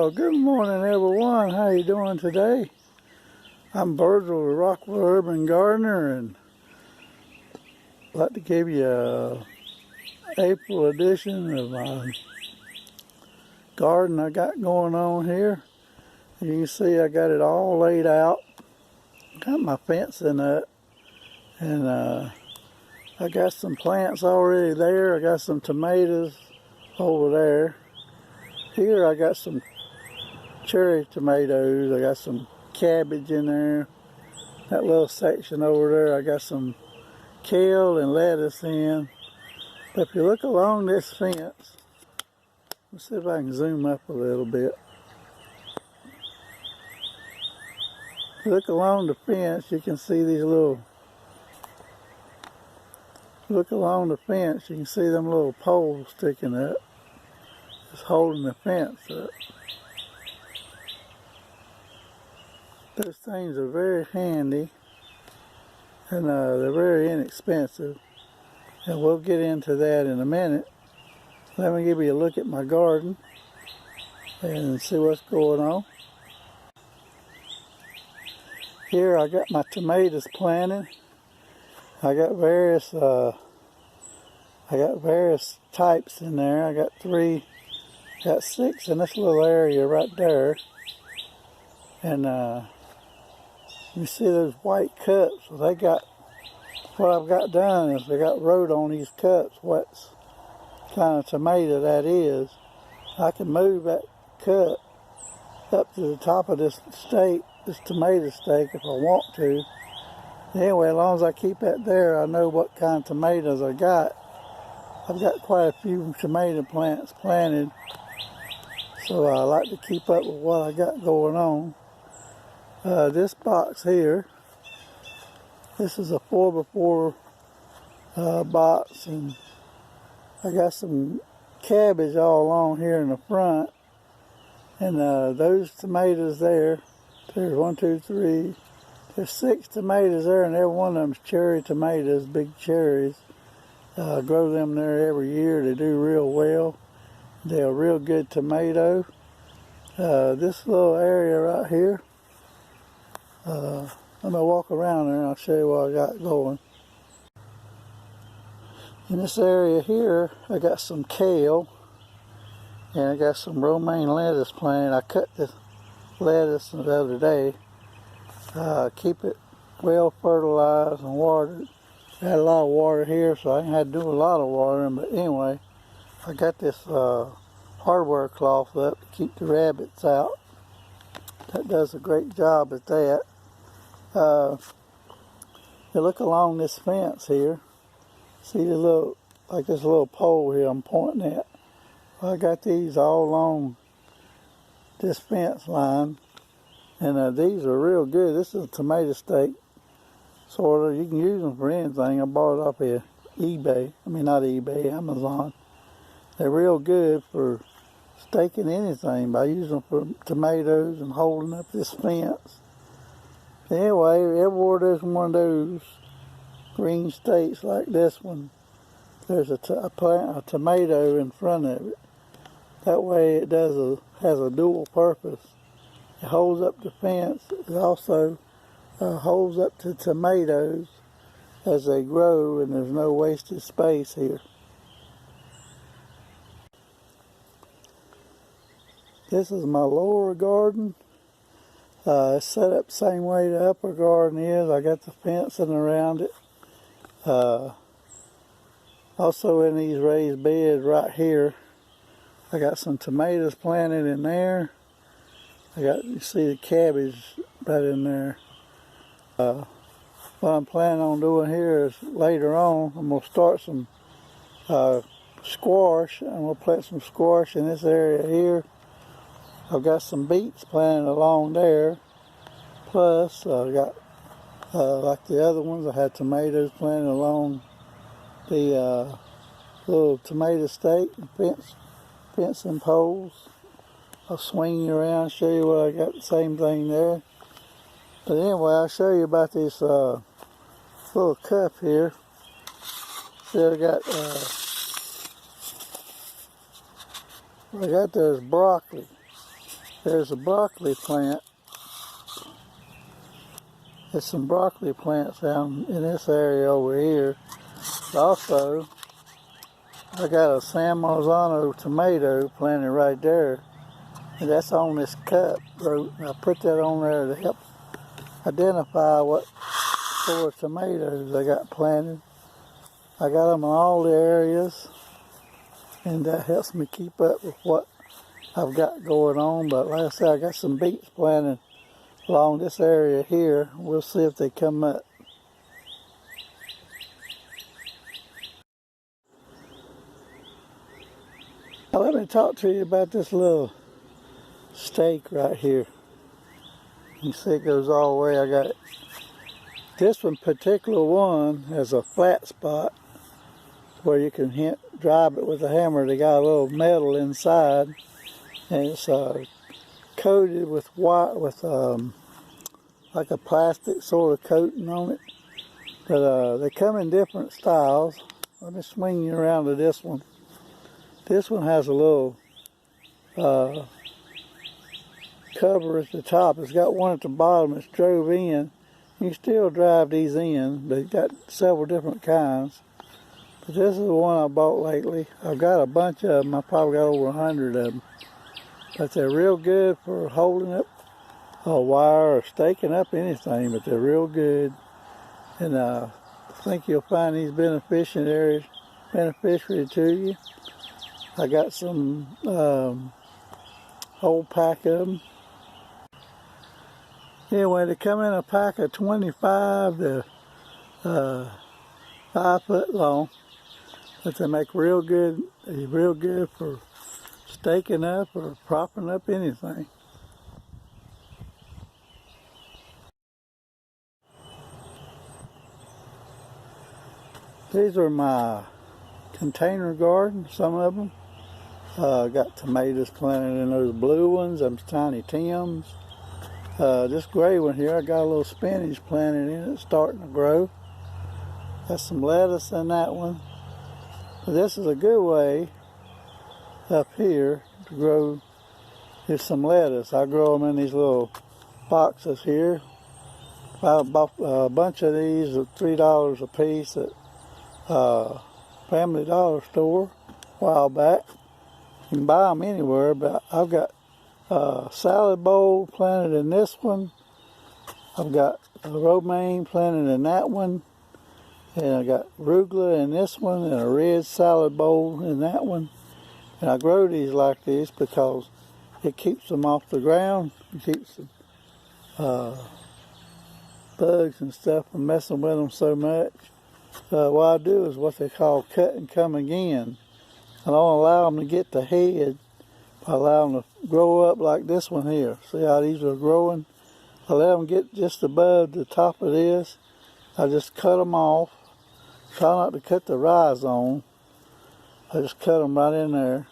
Well, good morning, everyone. How you doing today? I'm Virgil, the Rockville Urban Gardener, and I'd like to give you a April edition of my garden I got going on here. You can see I got it all laid out. Got my fencing up, and I got some plants already there. I got some tomatoes over there. Here I got some cherry tomatoes. I got some cabbage in there. That little section over there, I got some kale and lettuce in. But if you look along this fence, let's see if I can zoom up a little bit. If you look along the fence, you can see these little, look along the fence, you can see them little poles sticking up. Just holding the fence up. Those things are very handy, and they're very inexpensive, and we'll get into that in a minute. Let me give you a look at my garden and see what's going on. Here I got my tomatoes planted. I got various types in there. I got 6 in this little area right there, and you see those white cups. Well, what I've got done is they got wrote on these cups what kind of tomato that is. I can move that cup up to the top of this tomato stake if I want to. Anyway, as long as I keep that there, I know what kind of tomatoes I got. I've got quite a few tomato plants planted, so I like to keep up with what I got going on. This box here, this is a 4x4 box, and I got some cabbage all along here in the front, and those tomatoes there, there's 1, 2, 3, there's 6 tomatoes there, and every one of them's cherry tomatoes, big cherries. I grow them there every year. They do real well. They're a real good tomato. This little area right here, I'm going to walk around there and I'll show you what I got going. In this area here, I got some kale, and I got some romaine lettuce planted. I cut the lettuce the other day. Keep it well fertilized and watered. I had a lot of water here, so I ain't had to do a lot of watering, but anyway, I got this hardware cloth up to keep the rabbits out. That does a great job at that. You look along this fence here, see the this little pole here I'm pointing at. Well, I got these all along this fence line, and these are real good. This is a tomato stake, sort of. You can use them for anything. I bought it off of eBay. I mean, not eBay, Amazon. They're real good for staking anything by using them for tomatoes and holding up this fence. Anyway, everywhere there's one of those green stakes like this one, there's a tomato in front of it. That way it has a dual purpose. It holds up the fence. It also holds up the tomatoes as they grow, and there's no wasted space here. This is my lower garden. It's set up the same way the upper garden is. I got the fencing around it. Also in these raised beds right here, I got some tomatoes planted in there. You see the cabbage right in there. What I'm planning on doing here is later on, I'm going to start some squash. I'm going to plant some squash in this area here. I've got some beets planted along there. Plus, I got, like the other ones, I had tomatoes planted along the little tomato stake and fence and poles. I'll swing you around, show you what I got, the same thing there. But anyway, I'll show you about this little cup here. See, I got there's broccoli. there's a broccoli plant. There's some broccoli plants down in this area over here. Also, I got a San Marzano tomato planted right there. And that's on this cup. I put that on there to help identify what sort of tomatoes I got planted. I got them in all the areas, and that helps me keep up with what I've got going on. But like I said, I got some beets planted along this area here. We'll see if they come up. Now let me talk to you about this little stake right here. You see it goes all the way. I got it. This one particular one has a flat spot where you can drive it with a hammer. They got a little metal inside, and it's coated with white, with like a plastic sort of coating on it. But they come in different styles. Let me swing you around to this one. This one has a little cover at the top. It's got one at the bottom that's drove in. You can still drive these in, but it's got several different kinds. But this is the one I bought lately. I've got a bunch of them. I probably got over 100 of them. But they're real good for holding up a wire or staking up anything, but they're real good. And I think you'll find these beneficiary to you. I got some whole pack of them. Anyway, they come in a pack of 25 to 5 foot long, but they make real good for staking up or propping up anything. These are my container garden, some of them. Got tomatoes planted in those blue ones, them Tiny Tims. This gray one here, I got a little spinach planted in it, starting to grow. Got some lettuce in that one. But this is a good way up here to grow is some lettuce. I grow them in these little boxes here. I bought a bunch of these at $3 a piece at Family Dollar Store a while back. You can buy them anywhere, but I've got salad bowl planted in this one. I've got a romaine planted in that one. And I got arugula in this one and a red salad bowl in that one. And I grow these like this because it keeps them off the ground. It keeps the bugs and stuff from messing with them so much. What I do is what they call cut and come again. I don't allow them to get the head. I allow them to grow up like this one here. See how these are growing? I let them get just above the top of this. I just cut them off. Try not to cut the rhizome. I just cut them right in there.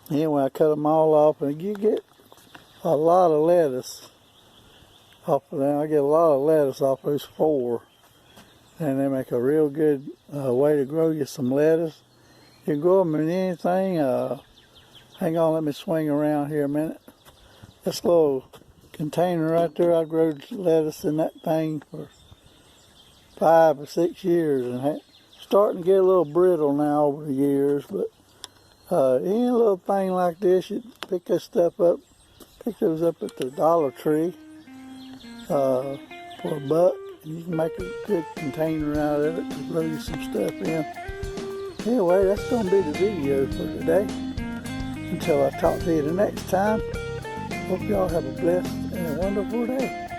Anyway, I cut them all off, and you get a lot of lettuce off of them. I get a lot of lettuce off those 4. And they make a real good way to grow you some lettuce. You can grow them in anything. Hang on, let me swing around here a minute. This little container right there, I grew lettuce in that thing for 5 or 6 years, and starting to get a little brittle now over the years. But any little thing like this, you pick this stuff up. Pick those up at the Dollar Tree for $1. And you can make a good container out of it to grow you some stuff in. Anyway, that's going to be the video for today. Until I talk to you the next time, hope y'all have a blessed and a wonderful day.